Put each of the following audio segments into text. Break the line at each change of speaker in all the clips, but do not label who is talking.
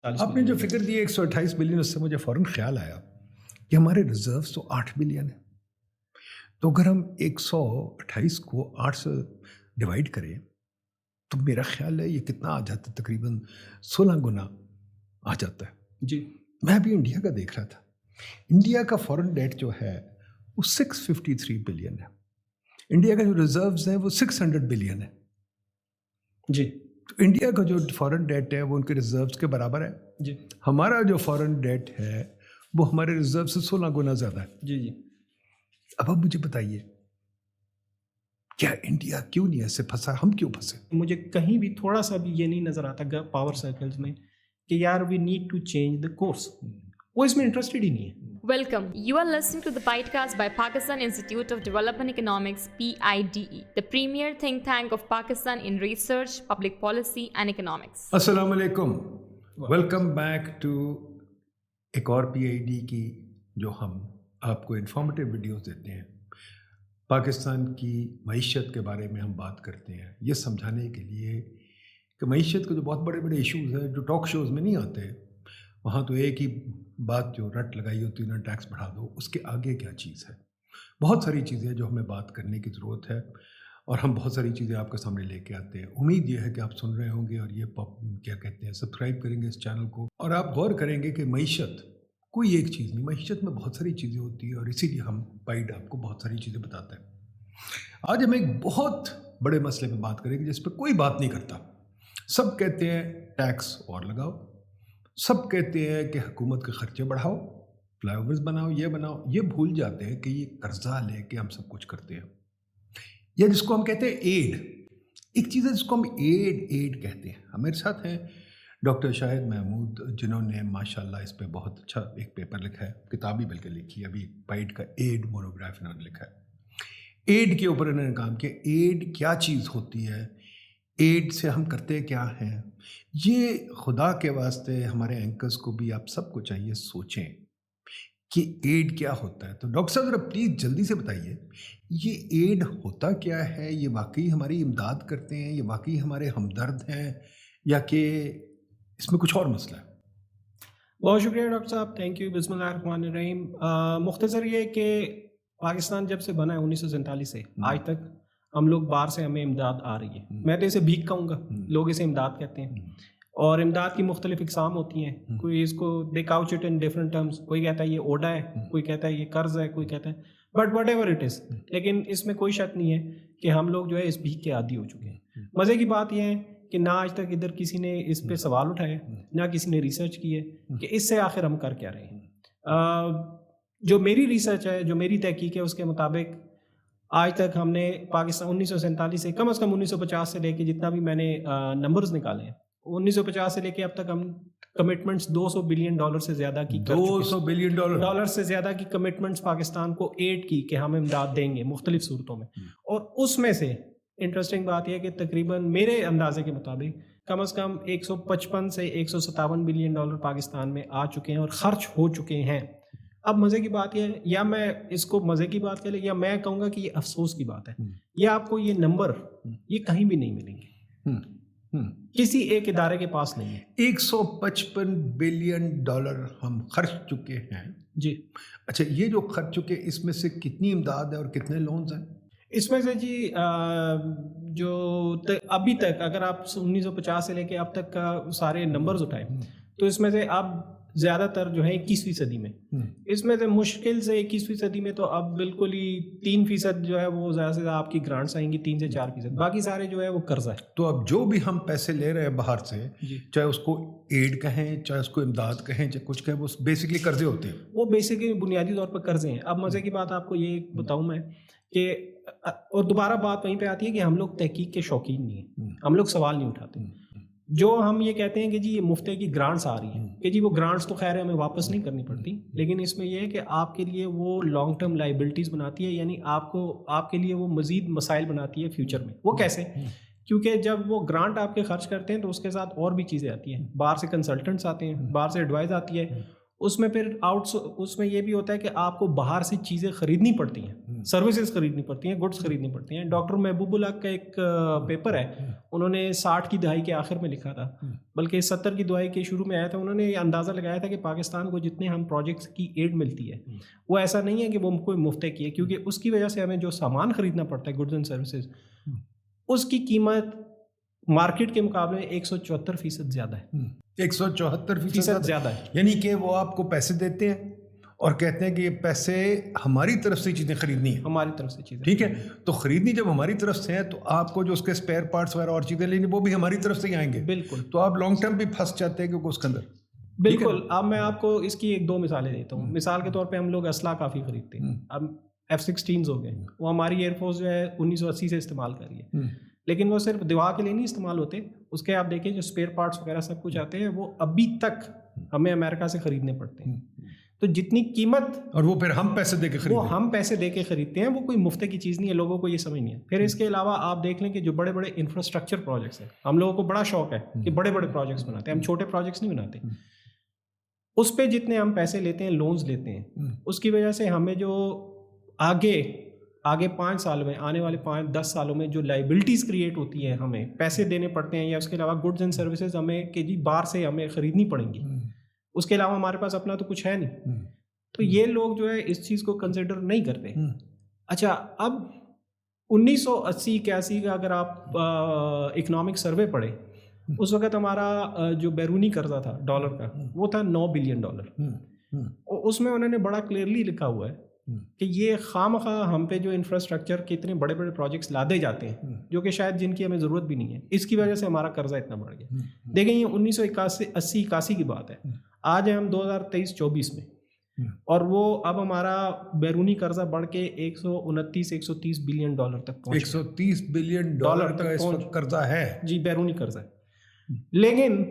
آپ نے جو فکر دی 128 بلین، اس سے مجھے فوراً خیال آیا کہ ہمارے ریزروز تو 8 بلین ہیں. تو اگر ہم 128 کو 8 سے ڈیوائڈ کریں تو میرا خیال ہے یہ کتنا آ جاتا ہے، تقریباً 16 گنا آ جاتا ہے.
جی
میں ابھی انڈیا کا دیکھ رہا تھا. انڈیا کا فورن ڈیٹ جو ہے وہ 653 بلین ہے. انڈیا کا جو ریزروز ہیں وہ 600 بلین ہے.
جی
تو انڈیا کا جو فورن ڈیٹ ہے وہ ان کے ریزروز کے برابر ہے.
جی
ہمارا جو فورن ڈیٹ ہے وہ ہمارے ریزرو سے 16 گنا زیادہ ہے.
جی جی
اب مجھے بتائیے کیا انڈیا کیوں نہیں ایسے پھنسا، ہم کیوں پھنسے؟
مجھے کہیں بھی تھوڑا سا بھی یہ نہیں نظر آتا پاور سرکلز میں کہ یار we need to change the course. وہ اس میں انٹرسٹڈ ہی نہیں ہے.
Welcome. You are listening to the podcast by Pakistan Institute of Development Economics, PIDE, the premier think tank of Pakistan in research, public policy and economics.
السلام علیکم، welcome back to ایک اور پی آئی ڈی کی جو ہم آپ کو informative videos دیتے ہیں. پاکستان کی معیشت کے بارے میں ہم بات کرتے ہیں یہ سمجھانے کے لیے کہ معیشت کے جو بہت بڑے بڑے ایشوز ہیں جو ٹاک شوز میں نہیں آتے، وہاں تو ایک ہی بات جو رٹ لگائی ہوتی ہے نا، ٹیکس بڑھا دو، اس کے آگے کیا چیز ہے. بہت ساری چیزیں جو ہمیں بات کرنے کی ضرورت ہے اور ہم بہت ساری چیزیں آپ کے سامنے لے کے آتے ہیں. امید یہ ہے کہ آپ سن رہے ہوں گے اور یہ کیا کہتے ہیں سبسکرائب کریں گے اس چینل کو، اور آپ غور کریں گے کہ معیشت کوئی ایک چیز نہیں، معیشت میں بہت ساری چیزیں ہوتی ہیں اور اسی لیے ہم پائیڈ آپ کو بہت ساری چیزیں بتاتے ہیں. آج ہم ایک بہت بڑے مسئلے پہ بات کریں گے جس پہ کوئی بات نہیں کرتا. سب کہتے ہیں ٹیکس اور لگاؤ، سب کہتے ہیں کہ حکومت کے خرچے بڑھاؤ، فلائی اوورز بناؤ، یہ بناؤ. یہ بھول جاتے ہیں کہ یہ قرضہ لے کے ہم سب کچھ کرتے ہیں، یا جس کو ہم کہتے ہیں ایڈ. ایک چیز ہے جس کو ہم ایڈ کہتے ہیں. ہمارے ساتھ ہیں ڈاکٹر شاہد محمود، جنہوں نے ماشاءاللہ اس پہ بہت اچھا ایک پیپر لکھا ہے، کتاب ہی بلکہ لکھی ہے ابھی، پائیڈ کا ایڈ مونوگراف انہوں نے لکھا ہے. ایڈ کے اوپر انہوں نے کام کیا. ایڈ کیا چیز ہوتی ہے، ایڈ سے ہم کرتے کیا ہیں، یہ خدا کے واسطے ہمارے اینکرز کو بھی آپ سب کو چاہیے سوچیں کہ ایڈ کیا ہوتا ہے. تو ڈاکٹر صاحب ذرا پلیز جلدی سے بتائیے یہ ایڈ ہوتا کیا ہے، یہ واقعی ہماری امداد کرتے ہیں، یہ واقعی ہمارے ہمدرد ہیں، یا کہ اس میں کچھ اور مسئلہ ہے؟
بہت شکریہ ڈاکٹر صاحب، تھینک یو. بسم اللہ الرحمن الرحیم. مختصر یہ کہ پاکستان جب سے بنا ہے 1947 سے آج تک ہم لوگ باہر سے ہمیں امداد آ رہی ہے. میں تو اسے بھیک کہوں گا، لوگ اسے امداد کہتے ہیں، اور امداد کی مختلف اقسام ہوتی ہیں. کوئی اس کو they couch it in different terms, کوئی کہتا ہے یہ اوڈا ہے، کوئی کہتا ہے یہ قرض ہے، کوئی کہتا ہے but what ever it is. لیکن اس میں کوئی شک نہیں ہے کہ ہم لوگ جو ہے اس بھیک کے عادی ہو چکے ہیں. مزے کی بات یہ ہے کہ نہ آج تک ادھر کسی نے اس پہ سوال اٹھائے، نہ کسی نے ریسرچ کی ہے کہ اس سے آخر ہم کر کیا رہے ہیں. جو میری ریسرچ ہے، جو میری تحقیق ہے، اس کے مطابق آج تک ہم نے پاکستان 1947 سے کم از کم 1950 سے لے کے جتنا بھی میں نے نمبرز نکالے ہیں، 1950 سے لے کے اب تک ہم کمٹمنٹس $200 بلین سے زیادہ کی،
$200 بلین
سے زیادہ کی کمٹمنٹس پاکستان کو ایڈ کی کہ ہم امداد دیں گے مختلف صورتوں میں. اور اس میں سے انٹرسٹنگ بات یہ ہے کہ تقریباً میرے اندازے کے مطابق کم از کم 155 سے 157 بلین ڈالر پاکستان میں آ چکے ہیں اور خرچ ہو چکے ہیں. اب مزے کی بات یہ ہے، یا میں اس کو مزے کی بات کہہ لیں یا میں کہوں گا کہ یہ افسوس کی بات ہے، یا آپ کو یہ نمبر یہ کہیں بھی نہیں ملیں گے، کسی ایک ادارے کے پاس نہیں ہے.
155 بلین ڈالر ہم خرچ چکے ہیں.
جی
اچھا، یہ جو خرچ چکے اس میں سے کتنی امداد ہے اور کتنے لونز ہیں؟
اس میں سے جی جو ابھی تک اگر آپ 1950 سے لے کے اب تک کا سارے نمبرز اٹھائیں تو اس میں سے اب زیادہ تر جو ہے 21ویں صدی میں، اس میں سے مشکل سے 21ویں صدی میں تو اب بالکل ہی 3% جو ہے وہ زیادہ سے زیادہ آپ کی گرانٹس آئیں گی، 3 سے 4%، باقی سارے جو ہے وہ قرضہ ہے.
تو اب جو بھی ہم پیسے لے رہے ہیں باہر سے، چاہے اس کو ایڈ کہیں، چاہے اس کو امداد کہیں، چاہے کچھ کہیں، وہ بیسکلی قرضے ہوتے ہیں.
وہ بیسکلی بنیادی طور پر قرضے ہیں. اب مزے کی بات آپ کو یہ بتاؤں میں کہ، اور دوبارہ بات وہیں پہ آتی ہے کہ ہم لوگ تحقیق کے شوقین نہیں ہیں، ہم لوگ سوال نہیں اٹھاتے. جو ہم یہ کہتے ہیں کہ جی یہ مفتے کی گرانٹس آ رہی ہیں کہ جی وہ گرانٹس تو خیر ہمیں واپس نہیں کرنی پڑتی، لیکن اس میں یہ ہے کہ آپ کے لیے وہ لانگ ٹرم لائبلٹیز بناتی ہے، یعنی آپ کے لیے وہ مزید مسائل بناتی ہے فیوچر میں. وہ کیسے؟ کیونکہ جب وہ گرانٹ آپ کے خرچ کرتے ہیں تو اس کے ساتھ اور بھی چیزیں آتی ہیں، باہر سے کنسلٹنٹس آتے ہیں، باہر سے ایڈوائز آتی ہے، اس میں پھر اس میں یہ بھی ہوتا ہے کہ آپ کو باہر سے چیزیں خریدنی پڑتی ہیں, سروسز خریدنی پڑتی ہیں, گڈس خریدنی پڑتی ہیں. ڈاکٹر محبوب الحق کا ایک پیپر ہے, انہوں نے 60 کی دہائی کے آخر میں لکھا تھا, بلکہ 70 کی دہائی کے شروع میں آیا تھا. انہوں نے یہ اندازہ لگایا تھا کہ پاکستان کو جتنے ہم پروجیکٹس کی ایڈ ملتی ہے وہ ایسا نہیں ہے کہ وہ کوئی مفت کی ہے, کیونکہ اس کی وجہ سے ہمیں جو سامان خریدنا پڑتا ہے گڈز اینڈ سروسز, اس کی قیمت مارکیٹ کے مقابلے 174% زیادہ ہے.
174%
زیادہ ہے.
یعنی کہ وہ آپ کو پیسے دیتے ہیں اور کہتے ہیں کہ یہ پیسے ہماری طرف سے چیزیں خریدنی ہیں,
ہماری طرف سے چیزیں,
ٹھیک ہے. تو خریدنی جب ہماری طرف سے ہے تو آپ کو جو اس کے اسپیئر پارٹس وغیرہ اور چیزیں لینی وہ بھی ہماری طرف سے ہی آئیں گے.
بالکل.
تو آپ لانگ ٹرم بھی پھنس جاتے ہیں کیونکہ اس کے اندر.
بالکل. اب میں آپ کو اس کی 1-2 مثالیں دیتا ہوں. مثال کے طور پہ ہم لوگ اسلحہ کافی خریدتے ہیں. اب F-16 ہو گئے, وہ ہماری ایئر فورس جو ہے 1980 سے استعمال کر رہی ہے, لیکن وہ صرف دفاع کے لیے نہیں استعمال ہوتے. اس کے آپ دیکھیں جو اسپیئر پارٹس وغیرہ سب کچھ آتے ہیں وہ ابھی تک ہمیں امریکہ سے خریدنے پڑتے ہیں. تو جتنی قیمت,
اور وہ پھر ہم پیسے دے کے خریدتے ہیں,
وہ ہم پیسے دے کے خریدتے ہیں, وہ کوئی مفت کی چیز نہیں ہے, لوگوں کو یہ سمجھ نہیں ہے. پھر اس کے علاوہ آپ دیکھ لیں کہ جو بڑے بڑے انفراسٹرکچر پروجیکٹس ہیں, ہم لوگوں کو بڑا شوق ہے کہ بڑے بڑے پروجیکٹس بناتے ہیں, ہم چھوٹے پروجیکٹس نہیں بناتے. اس پہ جتنے ہم پیسے لیتے ہیں, لونز لیتے ہیں, اس کی وجہ سے ہمیں جو آگے 5 سال میں, آنے والے 5-10 سالوں میں جو لائبلٹیز کریٹ ہوتی ہیں, ہمیں پیسے دینے پڑتے ہیں, یا اس کے علاوہ گڈز اینڈ سروسز ہمیں کہ جی باہر سے ہمیں خریدنی پڑیں گی, اس کے علاوہ ہمارے پاس اپنا تو کچھ ہے نہیں. تو یہ لوگ جو ہے اس چیز کو کنسیڈر نہیں کرتے. اچھا, اب 1980-81 کا اگر آپ اکنامک سروے پڑھیں, اس وقت ہمارا جو بیرونی قرضہ تھا ڈالر کا وہ تھا $9 بلین. اس میں انہوں نے بڑا کلیئرلی لکھا ہوا ہے کہ یہ خواہ ہم پہ جو انفراسٹرکچر کے اتنے بڑے بڑے پروجیکٹس لادے جاتے ہیں جو کہ شاید جن کی ہمیں ضرورت بھی نہیں ہے, اس کی وجہ سے ہمارا قرضہ اتنا بڑھ گیا. دیکھیں یہ 1980-81 کی بات ہے, آج ہے ہم 2023-24 میں, اور وہ اب ہمارا بیرونی قرضہ بڑھ کے $129-130 بلین تک پہنچ,
$130 بلین کا اس وقت قرضہ ہے.
جی, بیرونی قرضہ ہے. لیکن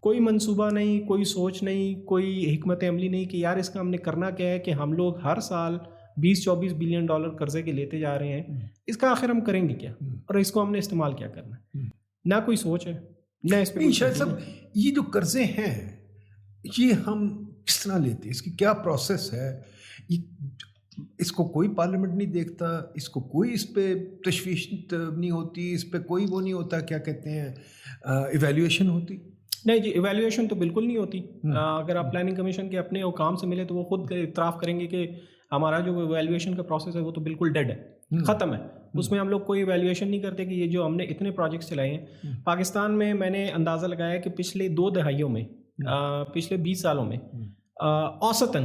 کوئی منصوبہ نہیں, کوئی سوچ نہیں, کوئی حکمت عملی نہیں کہ یار اس کا ہم نے کرنا کیا ہے کہ ہم لوگ ہر سال $20-24 بلین قرضے کے لیتے جا رہے ہیں, اس کا آخر ہم کریں گے کیا, اور اس کو ہم نے استعمال کیا کرنا ہے. نہ کوئی سوچ ہے, نہ اس پہ.
شاید صاحب یہ جو قرضے ہیں یہ ہم کس طرح لیتے ہیں, اس کی کیا پروسیس ہے, اس کو کوئی پارلیمنٹ نہیں دیکھتا, اس کو کوئی اس پہ تشویش نہیں ہوتی, اس پہ کوئی وہ نہیں ہوتا, کیا کہتے ہیں, ایویلیویشن ہوتی؟
نہیں جی, ایویلیویشن تو بالکل نہیں ہوتی. اگر آپ پلاننگ کمیشن کے اپنے حکام سے ملے تو وہ خود اعتراف کریں گے کہ ہمارا جو ایویلیویشن کا پروسیس ہے وہ تو بالکل ڈیڈ ہے, ختم ہے. اس میں ہم لوگ کوئی ایویلیویشن نہیں کرتے کہ یہ جو ہم نے اتنے پروجیکٹس چلائے ہیں پاکستان میں. میں نے اندازہ لگایا کہ پچھلے 2 دہائیوں میں, پچھلے 20 سالوں میں اوسطاً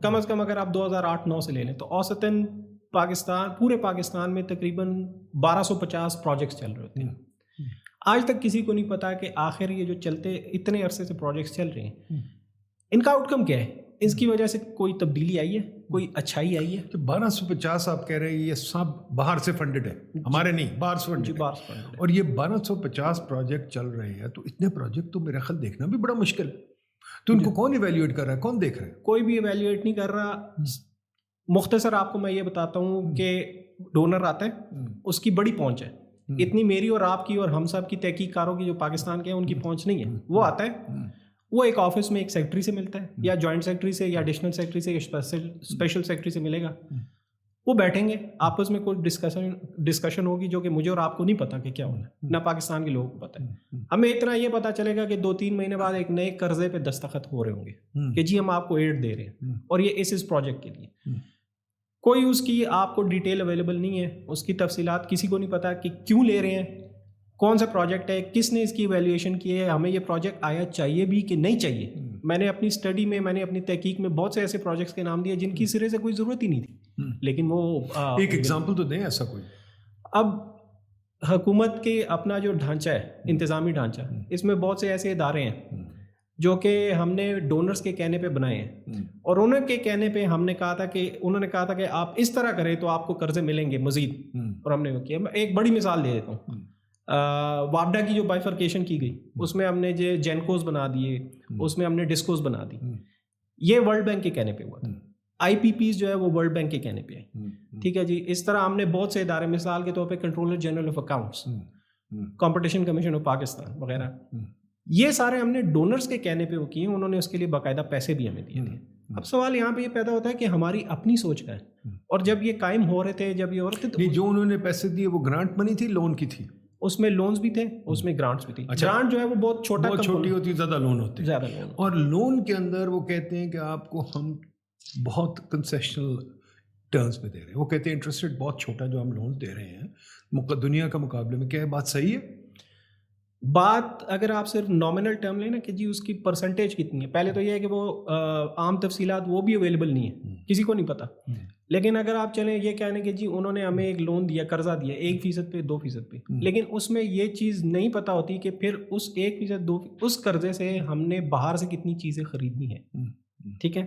کم از کم اگر آپ 2008-9 سے لے لیں تو اوسطاً پورے پاکستان میں تقریباً 1250 پروجیکٹس چل رہے ہوتے ہیں. آج تک کسی کو نہیں پتا کہ آخر یہ جو چلتے اتنے عرصے سے پروجیکٹس چل رہے ہیں ان کا آؤٹ کم کیا ہے, اس کی وجہ سے کوئی تبدیلی آئی ہے, کوئی اچھائی آئی ہے.
1250 آپ کہہ رہے ہیں یہ سب باہر سے فنڈڈ ہے, ہمارے نہیں, باہر سے فنڈڈ ہے. اور یہ 1250 پروجیکٹ چل رہے ہیں, تو اتنے پروجیکٹ تو میرا خیال دیکھنا بھی بڑا مشکل ہے. تو ان کو کون ایویلیویٹ کر رہا ہے, کون دیکھ رہا ہے؟
کوئی بھی ایویلیویٹ نہیں کر رہا. مختصر آپ کو میں یہ بتاتا ہوں کہ ڈونر آتا ہے, اس کی بڑی پہنچ ہے, اتنی میری اور آپ کی اور ہم سب کی تحقیق کاروں کی جو پاکستان کے ہیں ان کی پہنچ نہیں ہے. وہ آتا ہے, وہ ایک آفس میں ایک سیکٹری سے ملتا ہے, یا جوائنٹ سیکٹری سے, یا ایڈیشنل سیکٹری سے, یا اسپیشل سیکٹری سے ملے گا. وہ بیٹھیں گے, آپس میں کوئی ڈسکشن ہوگی جو کہ مجھے اور آپ کو نہیں پتا کہ کیا ہونا ہے, نہ پاکستان کے لوگوں کو پتا ہے. ہمیں اتنا یہ پتا چلے گا کہ 2-3 مہینے بعد ایک نئے قرضے پہ دستخط ہو رہے ہوں گے کہ جی ہم آپ کو ایڈ دے رہے ہیں, اور یہ اس پروجیکٹ کے لیے. کوئی اس کی آپ کو ڈیٹیل اویلیبل نہیں ہے, اس کی تفصیلات کسی کو نہیں پتا کہ کیوں لے رہے ہیں, کون سا پروجیکٹ ہے, کس نے اس کی ایویلیویشن کی ہے, ہمیں یہ پروجیکٹ آیا چاہیے بھی کہ نہیں چاہیے. میں نے اپنی اسٹڈی میں, میں نے اپنی تحقیق میں بہت سے ایسے پروجیکٹس کے نام دیے جن کی سرے سے کوئی ضرورت ہی نہیں تھی, لیکن وہ
ایک ایگزامپل تو دیں ایسا کوئی.
اب حکومت کے اپنا جو ڈھانچہ ہے, انتظامی ڈھانچہ, اس میں بہت سے ایسے ادارے ہیں جو کہ ہم نے ڈونرز کے کہنے پہ بنائے ہیں, اور انہوں کے کہنے پہ ہم نے کہا تھا کہ انہوں نے کہا تھا کہ آپ اس طرح کریں تو آپ کو قرضے ملیں گے مزید, اور ہم نے وہ کیا. میں ایک بڑی مثال دے دیتا ہوں. وابڈا کی جو بائیفرکیشن کی گئی, اس میں ہم نے جو جینکوز بنا دیے, اس میں ہم نے ڈسکوز بنا دی. یہ ورلڈ بینک کے کہنے پہ ہوا تھا. آئی پی پیز جو ہے وہ ورلڈ بینک کے کہنے پہ ہے, ٹھیک ہے جی. اس طرح ہم نے بہت سے ادارے, مثال کے طور پہ controller general of accounts, competition commission of Pakistan وغیرہ, یہ سارے ہم نے ڈونرز کے کہنے پہ وہ کیے, انہوں نے اس کے لیے باقاعدہ پیسے بھی ہمیں دیے تھے. اب سوال یہاں پہ یہ پیدا ہوتا ہے کہ ہماری اپنی سوچ کا ہے, اور جب یہ قائم ہو رہے تھے, جب یہ ہو رہے تھے, تو
جو انہوں نے پیسے دیے وہ گرانٹ منی تھی, لون کی تھی؟
اس میں لونز بھی تھے, اس میں گرانٹس بھی تھی. گرانٹ جو ہے وہ بہت
چھوٹی ہوتی, زیادہ لون ہوتے,
زیادہ لون.
اور لون کے اندر وہ کہتے ہیں کہ آپ کو ہم بہت کنسیشنل ٹرمز پہ دے رہے ہیں. وہ کہتے ہیں انٹرسٹ ریٹ بہت چھوٹا جو ہم لونز دے رہے ہیں دنیا کا مقابلے میں. کیا بات صحیح ہے؟
بات اگر آپ صرف نامنل ٹرم لیں نا کہ جی اس کی پرسنٹیج کتنی ہے, پہلے تو یہ ہے کہ وہ عام تفصیلات وہ بھی اویلیبل نہیں ہے, کسی کو نہیں پتا. لیکن اگر آپ چلیں یہ کہنے کہ جی انہوں نے ہمیں ایک لون دیا, قرضہ دیا 1% پہ 2% پہ, لیکن اس میں یہ چیز نہیں پتا ہوتی کہ پھر اس 1% 2% اس قرضے سے ہم نے باہر سے کتنی چیزیں خریدنی ہیں. ٹھیک ہے,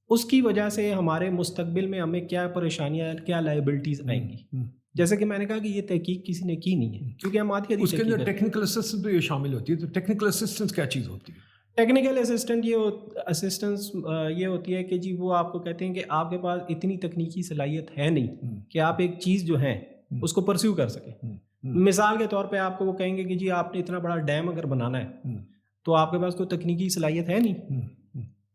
اس کی وجہ سے ہمارے مستقبل میں ہمیں کیا پریشانیاں, کیا لائبلٹیز آئیں گی. جیسے کہ میں نے کہا کہ یہ تحقیق کسی نے کی نہیں ہے, کیونکہ ہم آتی
اس کے اندر ٹیکنیکل اسسٹنس بھی شامل ہوتی ہے. تو ٹیکنیکل اسسٹنس کیا چیز ہوتی ہے؟
ٹیکنیکل اسسٹنس یہ ہوتی ہے کہ جی وہ آپ کو کہتے ہیں کہ آپ کے پاس اتنی تکنیکی صلاحیت ہے نہیں کہ آپ ایک چیز جو ہے اس کو پرسیو کر سکیں. مثال کے طور پہ آپ کو وہ کہیں گے کہ جی آپ نے اتنا بڑا ڈیم اگر بنانا ہے تو آپ کے پاس کوئی تکنیکی صلاحیت ہے نہیں,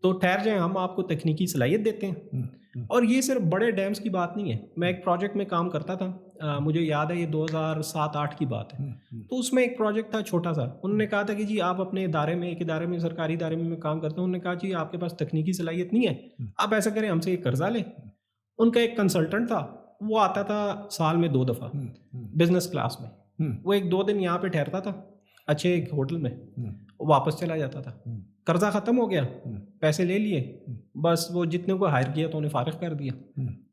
تو ٹھہر جائیں, ہم آپ کو تکنیکی صلاحیت دیتے ہیں. اور یہ صرف بڑے ڈیمز کی بات نہیں ہے. میں ایک پروجیکٹ میں کام کرتا تھا, مجھے یاد ہے یہ 2007-8 کی بات ہے. تو اس میں ایک پروجیکٹ تھا چھوٹا سا. انہوں نے کہا تھا کہ جی آپ اپنے ادارے میں, ایک ادارے میں, سرکاری ادارے میں کام کرتا ہوں, انہوں نے کہا جی آپ کے پاس تکنیکی صلاحیت نہیں ہے, آپ ایسا کریں ہم سے ایک قرضہ لیں. ان کا ایک کنسلٹنٹ تھا, وہ آتا تھا سال میں 2 دفعہ بزنس کلاس میں. وہ 1-2 دن یہاں پہ ٹھہرتا تھا اچھے ایک ہوٹل میں, واپس چلا جاتا تھا. قرضہ ختم ہو گیا, پیسے لے لیے, بس وہ جتنے کو ہائر کیا تو انہیں فارغ کر دیا.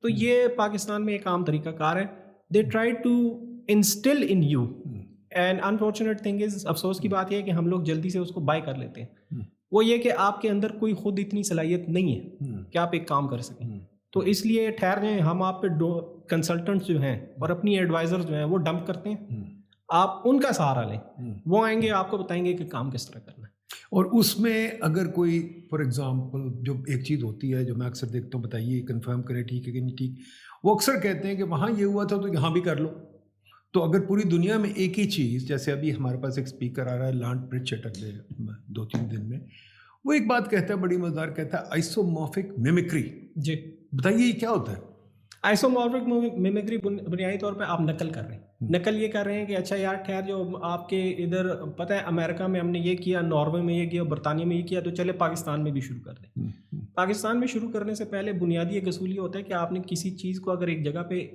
تو یہ پاکستان میں ایک عام طریقہ کار ہے. They try to instil in you, and unfortunate thing is, افسوس کی بات یہ ہے کہ ہم لوگ جلدی سے اس کو بائی کر لیتے ہیں. وہ یہ کہ آپ کے اندر کوئی خود اتنی صلاحیت نہیں ہے کہ آپ ایک کام کر سکیں. تو اس لیے ٹھہر جائیں, ہم آپ پہ کنسلٹنٹس جو ہیں اور اپنی ایڈوائزر جو ہیں وہ ڈمپ کرتے ہیں, آپ ان کا سہارا لیں, وہ آئیں گے آپ کو بتائیں گے کہ کام کس طرح کرنا ہے.
اور اس میں اگر کوئی فار ایگزامپل جو ایک چیز ہوتی ہے جو میں اکثر دیکھتا ہوں, بتائیے کنفرم کریں ٹھیک ہے کہ نہیں ٹھیک, وہ اکثر کہتے ہیں کہ وہاں یہ ہوا تھا تو یہاں بھی کر لو. تو اگر پوری دنیا میں ایک ہی چیز, جیسے ابھی ہمارے پاس ایک اسپیکر آ رہا ہے لانڈ پرچٹ اگلے 2-3 دن میں, وہ ایک بات کہتا ہے بڑی مزیدار, کہتا ہے آئسومورفک میمکری.
جی
بتائیے یہ کیا ہوتا ہے؟
آئسومورفک میمکری بنیادی طور پہ آپ نقل کر رہے ہیں. نقل یہ کر رہے ہیں کہ اچھا یار ٹھہر جو آپ کے ادھر پتہ ہے امریکہ میں ہم نے یہ کیا, ناروے میں یہ کیا, برطانیہ میں یہ کیا, تو چلے پاکستان میں بھی شروع کر دیں. پاکستان میں شروع کرنے سے پہلے بنیادی ایک اصول یہ ہوتا ہے کہ آپ نے کسی چیز کو اگر ایک جگہ پہ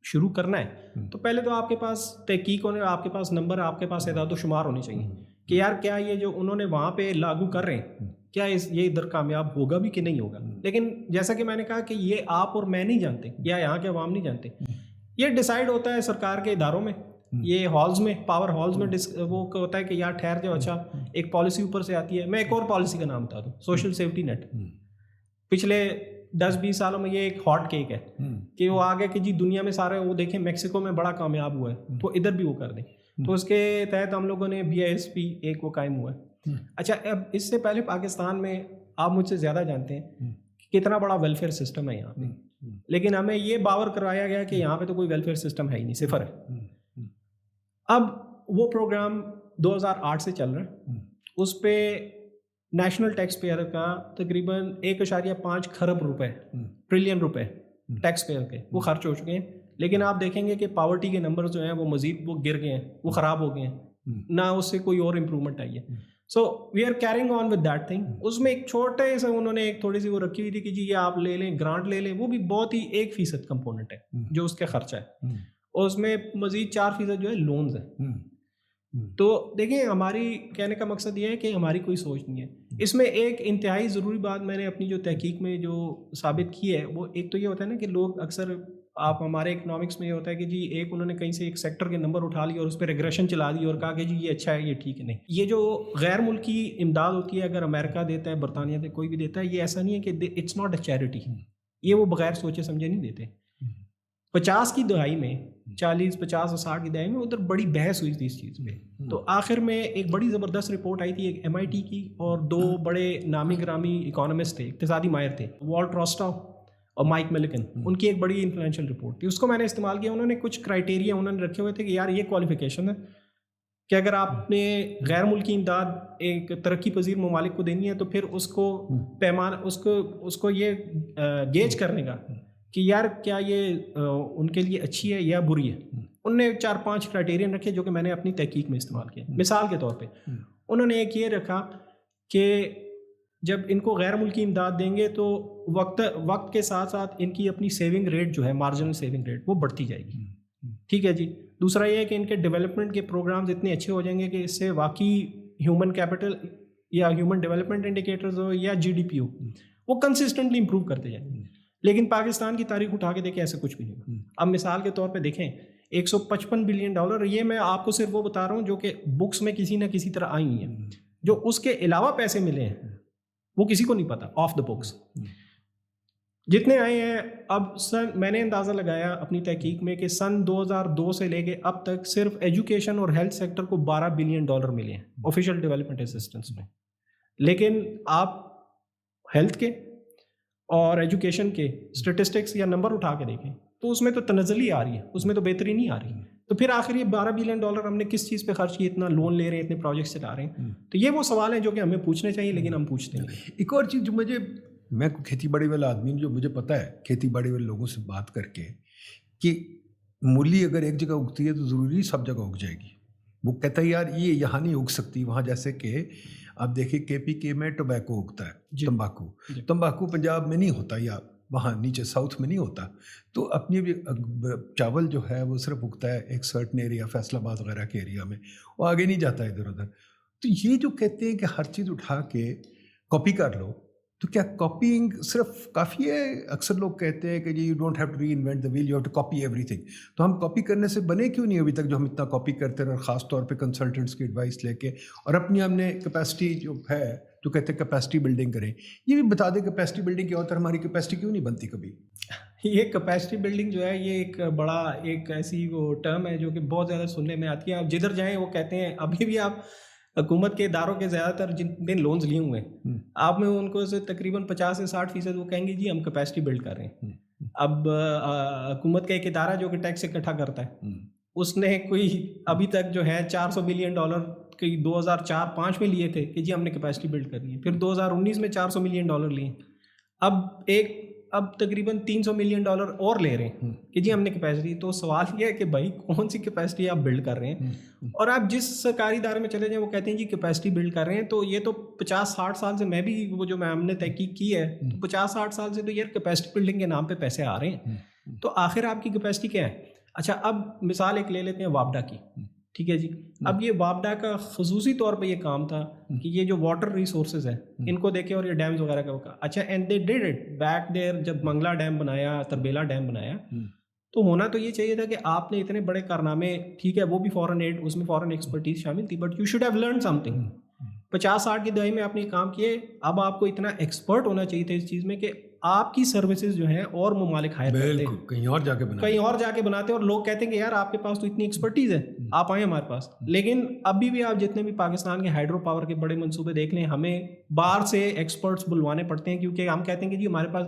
شروع کرنا ہے تو پہلے تو آپ کے پاس تحقیق ہونے, آپ کے پاس نمبر, آپ کے پاس اعداد و شمار ہونے چاہیے کہ یار کیا یہ جو انہوں نے وہاں پہ لاگو کر رہے ہیں کیا یہ ادھر کامیاب ہوگا بھی کہ نہیں ہوگا. لیکن جیسا کہ میں نے کہا کہ یہ آپ اور میں نہیں جانتے, یا یہاں کے عوام نہیں جانتے. یہ ڈیسائیڈ ہوتا ہے سرکار کے اداروں میں, یہ ہالز میں, پاور ہالز میں وہ ہوتا ہے کہ یار ٹھہر جاؤ, اچھا ایک پالیسی اوپر سے آتی ہے. میں ایک اور پالیسی کا نام بتا دوں, سوشل سیفٹی نیٹ. پچھلے 10-20 سالوں میں یہ ایک ہاٹ کیک ہے کہ وہ آگے کہ جی دنیا میں سارے, وہ دیکھیں میکسیکو میں بڑا کامیاب ہوا ہے تو ادھر بھی وہ کر دیں. تو اس کے تحت ہم لوگوں نے BISP ایک وہ قائم ہوا ہے. اچھا اب اس سے پہلے پاکستان میں آپ مجھ سے زیادہ جانتے ہیں کہ کتنا بڑا ویلفیئر سسٹم ہے یہاں پہ, لیکن ہمیں یہ باور کروایا گیا کہ یہاں پہ تو کوئی ویلفیئر سسٹم ہے ہی نہیں, صفر ہے. اب وہ پروگرام 2008 سے چل رہا ہے, اس پہ نیشنل ٹیکس پیئر کا تقریباً 1.5 کھرب روپے, ٹریلین روپے ٹیکس پیئر کے وہ خرچ ہو چکے ہیں. لیکن آپ دیکھیں گے کہ پاورٹی کے نمبر جو ہیں وہ مزید وہ گر گئے ہیں, وہ خراب ہو گئے ہیں, نہ اس سے کوئی اور امپرومنٹ آئی ہے. So we are carrying on with that thing. اس میں ایک چھوٹے سے انہوں نے ایک تھوڑی سی وہ رکھی ہوئی تھی کہ جی یہ آپ لے لیں, گرانٹ لے لیں, وہ بھی بہت ہی 1% کمپوننٹ ہے جو اس کا خرچہ ہے, اور اس میں مزید 4% جو ہے لونز ہیں. تو دیکھیں ہماری کہنے کا مقصد یہ ہے کہ ہماری کوئی سوچ نہیں ہے. اس میں ایک انتہائی ضروری بات میں نے اپنی جو تحقیق میں جو ثابت کی ہے وہ ایک تو یہ ہوتا ہے نا کہ لوگ اکثر, آپ ہمارے اکنامکس میں یہ ہوتا ہے کہ جی ایک انہوں نے کہیں سے ایک سیکٹر کے نمبر اٹھا لی اور اس پہ ریگریشن چلا دی اور کہا کہ جی یہ اچھا ہے, یہ ٹھیک ہے. نہیں, یہ جو غیر ملکی امداد ہوتی ہے, اگر امریکہ دیتا ہے, برطانیہ سے کوئی بھی دیتا ہے, یہ ایسا نہیں ہے کہ اٹس ناٹ اے چیریٹی, یہ وہ بغیر سوچے سمجھے نہیں دیتے. 50 کی دہائی میں, 40, 50 اور 60 کی دہائی میں ادھر بڑی بحث ہوئی تھی اس چیز پہ. تو آخر میں ایک بڑی زبردست رپورٹ آئی تھی, ایک MIT کی, اور 2 بڑے نامی گرامی اکانومسٹ تھے, اقتصادی ماہر تھے, والٹ روسٹا اور مائک ملکن. ان کی ایک بڑی انفلوئنشل رپورٹ تھی, اس کو میں نے استعمال کیا. انہوں نے کچھ کرائٹیریا انہوں نے رکھے ہوئے تھے کہ یار یہ کوالیفیکیشن ہے, کہ اگر آپ نے غیر ملکی امداد ایک ترقی پذیر ممالک کو دینی ہے تو پھر اس کو پیمانہ اس کو یہ گیج کرنے کا کہ یار کیا یہ ان کے لیے اچھی ہے یا بری ہے. ان نے 4-5 کرائٹیرین رکھے جو کہ میں نے اپنی تحقیق میں استعمال کیا. مثال کے طور پہ انہوں نے ایک یہ رکھا کہ جب ان کو غیر ملکی امداد دیں گے تو وقت کے ساتھ ساتھ ان کی اپنی سیونگ ریٹ جو ہے مارجنل سیونگ ریٹ وہ بڑھتی جائے گی. ٹھیک ہے جی. دوسرا یہ ہے کہ ان کے ڈیولپمنٹ کے پروگرامز اتنے اچھے ہو جائیں گے کہ اس سے واقعی ہیومن کیپٹل یا ہیومن ڈیولپمنٹ انڈیکیٹرز ہو یا جی ڈی پی ہو وہ کنسسٹنٹلی امپروو کرتے جائیں گے. لیکن پاکستان کی تاریخ اٹھا کے دیکھیں ایسا کچھ بھی نہیں. اب مثال کے طور پہ دیکھیں $155 بلین, یہ میں آپ کو صرف وہ بتا رہا ہوں جو کہ بکس میں کسی نہ کسی طرح آئی ہیں. جو اس کے علاوہ پیسے ملے ہیں وہ کسی کو نہیں پتا آف دا بکس جتنے آئے ہیں. اب میں نے اندازہ لگایا اپنی تحقیق میں کہ سن 2002 سے لے کے اب تک صرف ایجوکیشن اور ہیلتھ سیکٹر کو $12 بلین ملے ہیں آفیشیل ڈیولپمنٹ اسسٹنس میں. لیکن آپ ہیلتھ کے اور ایجوکیشن کے اسٹیٹسٹکس یا نمبر اٹھا کے دیکھیں تو اس میں تو تنزلی آ رہی ہے, اس میں تو بہتری نہیں آ رہی. تو پھر آخر یہ $12 بلین ہم نے کس چیز پہ خرچ کیے, اتنا لون لے رہے ہیں, اتنے پروجیکٹس چلا رہے ہیں. تو یہ وہ سوال ہیں جو کہ ہمیں پوچھنے چاہیے لیکن ہم پوچھتے ہیں.
ایک اور چیز جو میں کھیتی باڑی والا آدمی جو مجھے پتہ ہے کھیتی باڑی والے لوگوں سے بات کر کے کہ مولی اگر ایک جگہ اگتی ہے تو ضروری سب جگہ اگ جائے گی. وہ کہتا ہے یار یہ یہاں نہیں اگ سکتی وہاں, جیسے کہ آپ دیکھیں KPK میں ٹوبیکو اگتا ہے, تمباکو پنجاب میں نہیں ہوتا یا وہاں نیچے ساؤتھ میں نہیں ہوتا. تو اپنی بھی چاول جو ہے وہ صرف اگتا ہے ایک سرٹن ایریا, فیصل آباد وغیرہ کے ایریا میں, وہ آگے نہیں جاتا ادھر ادھر. تو یہ جو کہتے ہیں کہ ہر چیز اٹھا کے کاپی کر لو, تو کیا کاپینگ صرف کافی ہے؟ اکثر لوگ کہتے ہیں کہ جی you don't have to reinvent the wheel, you have to copy everything. تو ہم کاپی کرنے سے بنے کیوں نہیں ابھی تک جو ہم اتنا کاپی کرتے رہے, اور خاص طور پہ کنسلٹنٹس کی ایڈوائس لے کے, اور اپنی ہم نے کیپیسٹی جو ہے جو کہتے ہیں کیپیسٹی بلڈنگ کریں. یہ بھی بتا دیں کیپیسٹی بلڈنگ کے اوتر ہماری کیپیسٹی کیوں نہیں بنتی کبھی؟
یہ کیپیسٹی بلڈنگ جو ہے یہ ایک بڑا ایک ایسی وہ ٹرم ہے جو کہ بہت زیادہ سننے میں آتی ہے. آپ جدھر جائیں وہ کہتے ہیں, ابھی بھی آپ حکومت کے اداروں کے زیادہ تر جن لونز لیے ہوئے ہیں آپ میں ان کو سے تقریباً 50 سے 60% وہ کہیں گے جی ہم کیپیسٹی بلڈ کر رہے ہیں. اب حکومت کا ایک ادارہ جو کہ ٹیکس اکٹھا کرتا ہے اس نے کوئی ابھی تک جو ہے $400 بلین کہ 2004-05 میں لیے تھے کہ جی ہم نے کیپیسٹی بلڈ کرنی ہے. پھر 2019 میں $400 ملین لیے. اب تقریباً $300 ملین اور لے رہے ہیں کہ جی ہم نے کیپیسٹی. تو سوال یہ ہے کہ بھائی کون سی کیپیسٹی آپ بلڈ کر رہے ہیں؟ اور آپ جس سرکاری ادارے میں چلے جائیں وہ کہتے ہیں جی کیپیسٹی بلڈ کر رہے ہیں. تو یہ تو 50-60 سال سے, میں بھی وہ جو ہم نے تحقیق کی ہے, تو 50-60 سال سے تو یار کیپیسٹی بلڈنگ کے نام پہ پیسے آ رہے ہیں. تو آخر آپ کی کیپیسٹی کیا ہے؟ اچھا اب مثال ایک لے لیتے ہیں وابڈا کی. ٹھیک ہے جی. اب یہ وابڈا کا خصوصی طور پہ یہ کام تھا کہ یہ جو واٹر ریسورسز ہیں ان کو دیکھیں اور یہ ڈیمز وغیرہ کا. اچھا and they did it back there, جب منگلا ڈیم بنایا, تربیلا ڈیم بنایا, تو ہونا تو یہ چاہیے تھا کہ آپ نے اتنے بڑے کارنامے, ٹھیک ہے وہ بھی فورن ایڈ, اس میں فورن ایکسپرٹیز شامل تھی, but you should have learn some thing. 50-60 کی دہائی میں آپ نے کام کیے, اب آپ کو اتنا ایکسپرٹ ہونا چاہیے تھا اس چیز میں کہ آپ کی سروسز جو ہیں اور ممالک ہائر کرتے ہیں,
کہیں اور جا کے بناتے
ہیں, اور لوگ کہتے ہیں کہ یار آپ کے پاس تو اتنی ایکسپرٹیز ہے, آپ آئیں ہمارے پاس. لیکن ابھی بھی آپ جتنے بھی پاکستان کے ہائیڈرو پاور کے بڑے منصوبے دیکھ لیں, ہمیں باہر سے ایکسپرٹس بلوانے پڑتے ہیں کیونکہ ہم کہتے ہیں کہ جی ہمارے پاس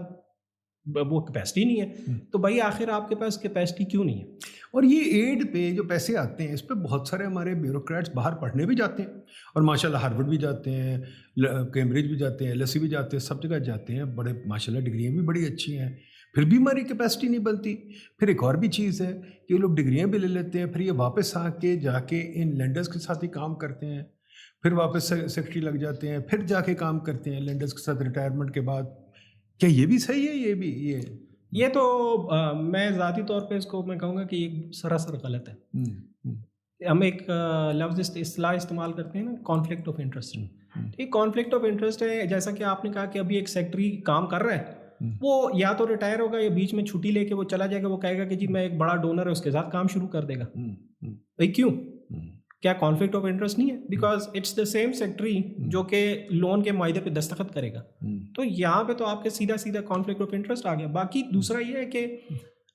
وہ کیپیسٹی نہیں ہے. تو بھائی آخر آپ کے پاس کیپیسٹی کیوں نہیں ہے؟
اور یہ ایڈ پہ جو پیسے آتے ہیں اس پہ بہت سارے ہمارے بیوروکریٹس باہر پڑھنے بھی جاتے ہیں, اور ماشاءاللہ ہارورڈ بھی جاتے ہیں, کیمبرج بھی جاتے ہیں, LSE بھی جاتے ہیں, سب جگہ جاتے ہیں, بڑے ماشاءاللہ ڈگریاں بھی بڑی اچھی ہیں, پھر بھی ہماری کیپیسٹی نہیں بنتی. پھر ایک اور بھی چیز ہے کہ یہ لوگ ڈگریاں بھی لے لیتے ہیں, پھر یہ واپس آ کے جا کے ان لینڈرز کے ساتھ ہی کام کرتے ہیں, پھر واپس سیکرٹری لگ جاتے ہیں, پھر جا کے کام کرتے ہیں لینڈرز کے ساتھ ریٹائرمنٹ کے بعد. کیا یہ بھی صحیح ہے؟
یہ تو میں ذاتی طور پہ اس کو میں کہوں گا کہ یہ سراسر غلط ہے. ہم ایک لفظ اصطلاح استعمال کرتے ہیں نا, کانفلکٹ آف انٹرسٹ. یہ کانفلکٹ آف انٹرسٹ ہے, جیسا کہ آپ نے کہا کہ ابھی ایک سیکٹری کام کر رہا ہے, وہ یا تو ریٹائر ہوگا یا بیچ میں چھٹی لے کے وہ چلا جائے گا, وہ کہے گا کہ جی میں ایک بڑا ڈونر ہے اس کے ساتھ کام شروع کر دے گا. بھائی کیوں؟ کیا کانفلکٹ آف انٹرسٹ نہیں ہے؟ Because it's the same secretary جو کہ لون کے معاہدے پہ دستخط کرے گا. تو یہاں پہ تو آپ کے سیدھا کانفلکٹ آف انٹرسٹ آ گیا. باقی دوسرا یہ ہے کہ